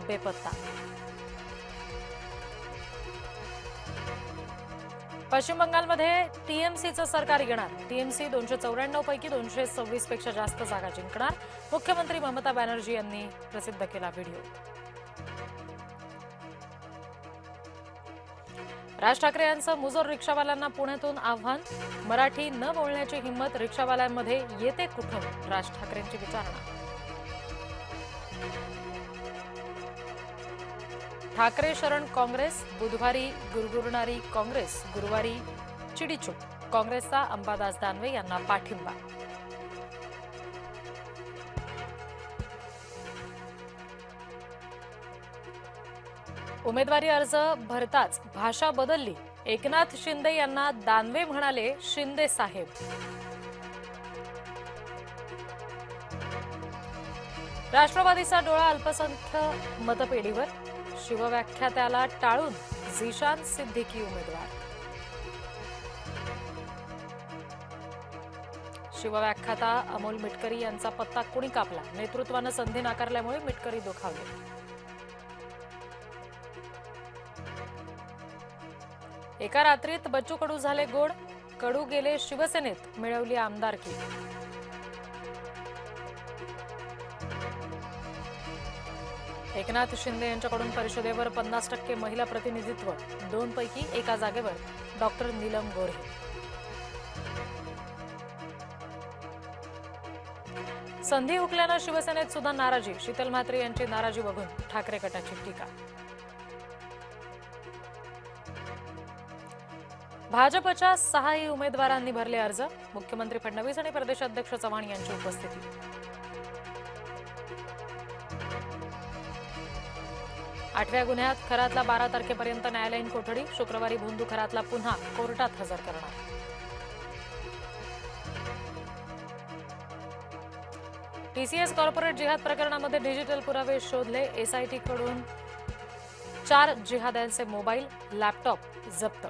बेपत्ता. पश्चिम बंगालमध्ये टीएमसीचं सरकार येणार. टीएमसी 294 पैकी 226 पेक्षा जास्त जागा जिंकणार. मुख्यमंत्री ममता बॅनर्जी यांनी प्रसिद्ध केला व्हिडिओ. राज ठाकरे यांचं मुजोर रिक्षावाल्यांना पुण्यातून आव्हान. मराठी न बोलण्याची हिंमत रिक्षावाल्यांमध्ये येते कुठून? राज ठाकरेंची विचारणा. ठाकरे शरण काँग्रेस, बुधवारी गुरगुरणारी काँग्रेस, गुरुवारी चिडीचूप. काँग्रेसचा अंबादास दानवे यांना पाठिंबा. उमेदवारी अर्ज भरताच भाषा बदलली. एकनाथ शिंदे यांना दानवे म्हणाले शिंदे साहेब. राष्ट्रवादीचा डोळा अल्पसंख्याक मतपेढीवर. शिवव्याख्यात्याला टाळून झिशान सिद्दीकी उमेदवार. शिवव्याख्याता अमोल मिटकरी यांचा पत्ता कुणी कापला? नेतृत्वानं संधी नाकारल्यामुळे मिटकरी दुखावले. एका रात्रीत बच्चू कडू झाले गोड. कडू गेले शिवसेनेत, मिळवली आमदारकी. एकनाथ शिंदे यांच्याकडून परिषदेवर 50% महिला प्रतिनिधित्व. 2 पैकी एका जागेवर डॉक्टर नीलम गोरे. संधी हुकल्यानं शिवसेनेत सुद्धा नाराजी. शीतल म्हात्रे यांची नाराजी बघून ठाकरे गटाची टीका. भाजपच्या 6 उमेदवारांनी भरले अर्ज. मुख्यमंत्री फडणवीस आणि प्रदेशाध्यक्ष चव्हाण यांची उपस्थिती. आठव्या गुन्ह्यात खरातला 12 तारखेपर्यंत न्यायालयीन कोठडी. शुक्रवारी भोंदू खरातला पुन्हा कोर्टात हजर करणार. टीसीएस कॉर्पोरेट जिहाद प्रकरणामध्ये डिजिटल पुरावे शोधले. एसआयटीकडून 4 जिहाद्यांचे मोबाईल, लॅपटॉप जप्त.